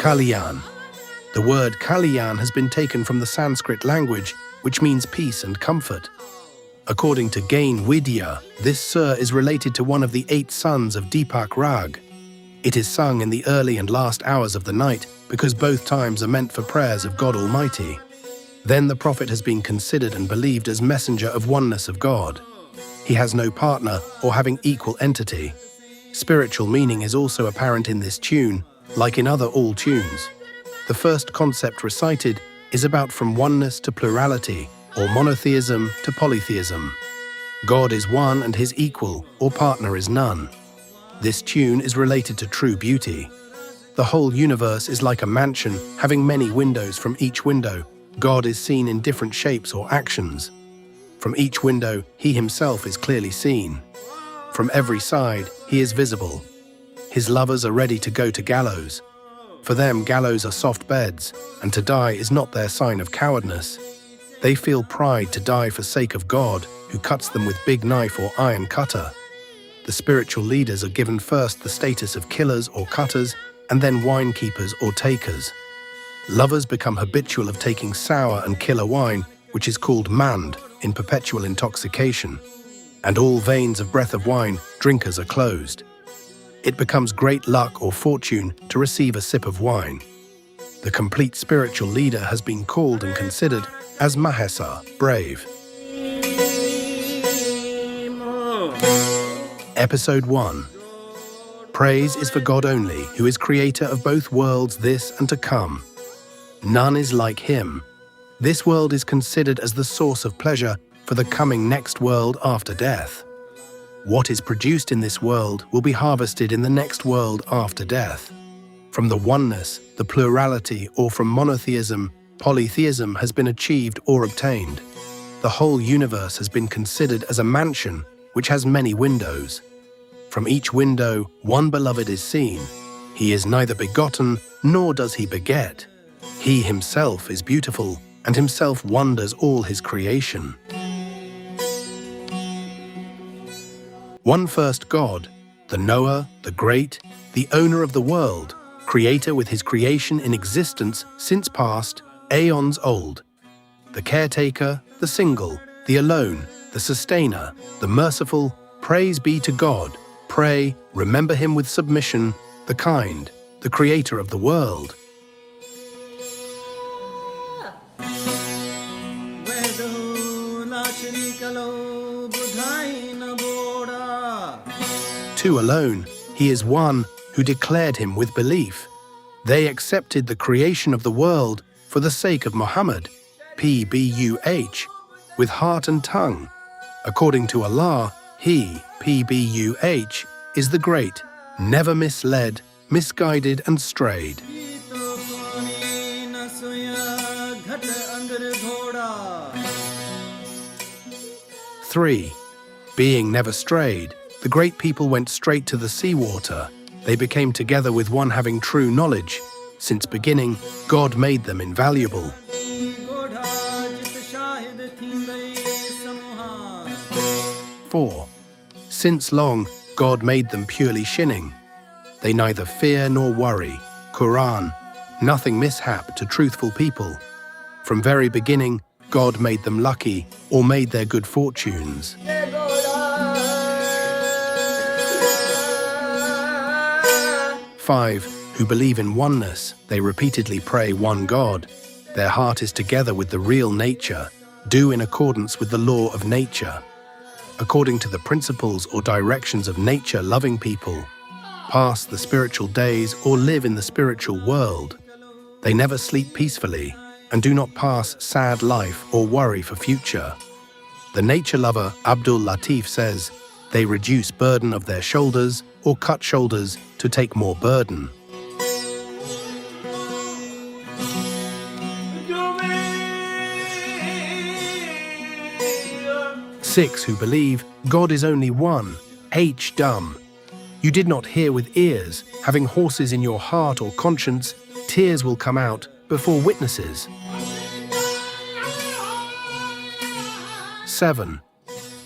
Kalyan. The word Kalyan has been taken from the Sanskrit language, which means peace and comfort. According to Gain Vidya, this sur is related to one of the 8 sons of Deepak Rag. It is sung in the early and last hours of the night because both times are meant for prayers of God Almighty. Then the prophet has been considered and believed as messenger of oneness of God. He has no partner or having equal entity. Spiritual meaning is also apparent in this tune, like in other all tunes. The first concept recited is about from oneness to plurality, or monotheism to polytheism. God is one and his equal or partner is none. This tune is related to true beauty. The whole universe is like a mansion having many windows. From each window, God is seen in different shapes or actions. From each window, he himself is clearly seen. From every side, he is visible. His lovers are ready to go to gallows. For them, gallows are soft beds, and to die is not their sign of cowardness. They feel pride to die for sake of God, who cuts them with big knife or iron cutter. The spiritual leaders are given first the status of killers or cutters, and then wine keepers or takers. Lovers become habitual of taking sour and killer wine, which is called mand, in perpetual intoxication. And all veins of breath of wine, drinkers are closed. It becomes great luck or fortune to receive a sip of wine. The complete spiritual leader has been called and considered as Mahesa, brave. Episode 1. Praise is for God only, who is creator of both worlds, this and to come. None is like him. This world is considered as the source of pleasure for the coming next world after death. What is produced in this world will be harvested in the next world after death. From the oneness, the plurality, or from monotheism, polytheism has been achieved or obtained. The whole universe has been considered as a mansion which has many windows. From each window, one beloved is seen. He is neither begotten, nor does he beget. He himself is beautiful, and himself wonders all his creation. One first God, the knower, the great, the owner of the world, creator with his creation in existence since past, aeons old. The caretaker, the single, the alone, the sustainer, the merciful, praise be to God. Pray, remember him with submission, the kind, the creator of the world. Two alone, he is one who declared him with belief. They accepted the creation of the world for the sake of Muhammad, P.B.U.H., with heart and tongue. According to Allah, he, P.B.U.H., is the great, never misled, misguided and strayed. 3. Being never strayed, the great people went straight to the seawater. They became together with one having true knowledge. Since beginning, God made them invaluable. 4. Since long, God made them purely shinning. They neither fear nor worry. Quran, nothing mishap to truthful people. From very beginning, God made them lucky or made their good fortunes. 5. Who believe in oneness, they repeatedly pray one God. Their heart is together with the real nature, do in accordance with the law of nature. According to the principles or directions of nature-loving people, pass the spiritual days or live in the spiritual world. They never sleep peacefully and do not pass sad life or worry for future. The nature lover Abdul Latif says, they reduce burden of their shoulders or cut shoulders to take more burden. 6. Who believe God is only one, H. Dumb. You did not hear with ears, having horses in your heart or conscience, tears will come out before witnesses. 7.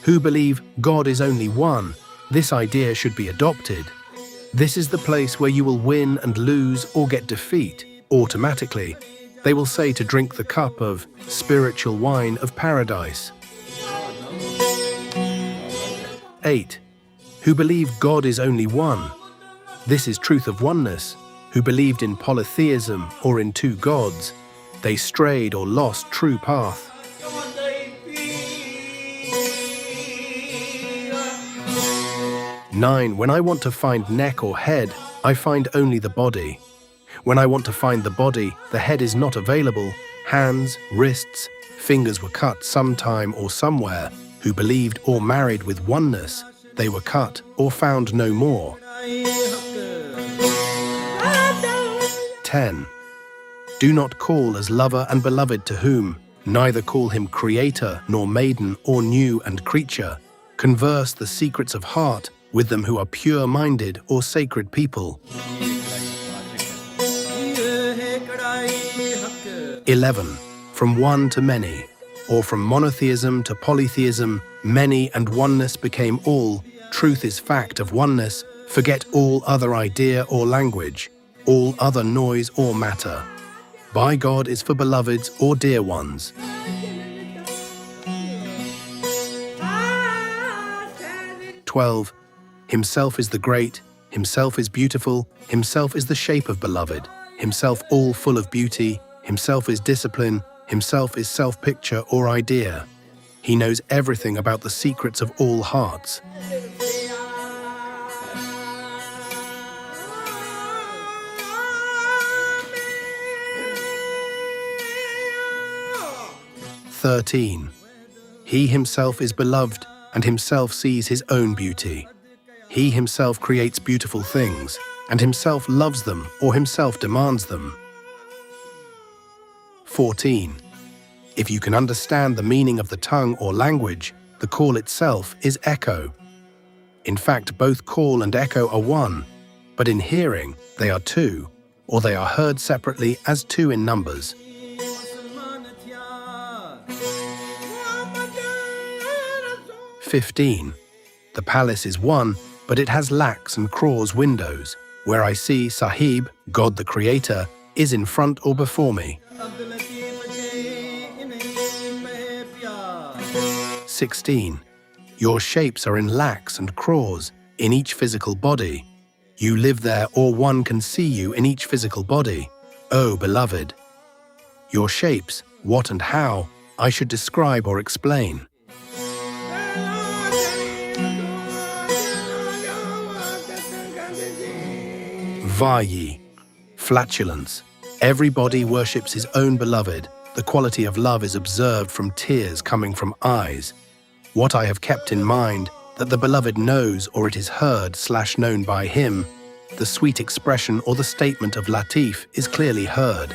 Who believe God is only one, this idea should be adopted. This is the place where you will win and lose or get defeat automatically. They will say to drink the cup of spiritual wine of paradise. 8. Who believe God is only one. This is truth of oneness. Who believed in polytheism or in two gods, they strayed or lost true path. 9. When I want to find neck or head, I find only the body. When I want to find the body, the head is not available. Hands, wrists, fingers were cut sometime or somewhere. Who believed or married with oneness, they were cut or found no more. 10. Do not call as lover and beloved to whom, neither call him creator nor maiden or new and creature. Converse the secrets of heart with them who are pure-minded or sacred people. 11. From one to many, or from monotheism to polytheism, many and oneness became all. Truth is fact of oneness. Forget all other idea or language, all other noise or matter. By God is for beloveds or dear ones. 12. Himself is the great, himself is beautiful, himself is the shape of beloved, himself all full of beauty, himself is discipline, himself is self-picture or idea. He knows everything about the secrets of all hearts. 13. He himself is beloved and himself sees his own beauty. He himself creates beautiful things and himself loves them or himself demands them. 14. If you can understand the meaning of the tongue or language, the call itself is echo. In fact, both call and echo are one, but in hearing, they are two, or they are heard separately as two in numbers. 15. The palace is one, but it has lacks and craws windows, where I see Sahib, God the Creator, is in front or before me. 16. Your shapes are in lacks and craws in each physical body. You live there or one can see you in each physical body. O beloved! Your shapes, what and how, I should describe or explain. Vayi, flatulence. Everybody worships his own beloved. The quality of love is observed from tears coming from eyes. What I have kept in mind, that the beloved knows or it is heard/known by him, the sweet expression or the statement of Latif is clearly heard.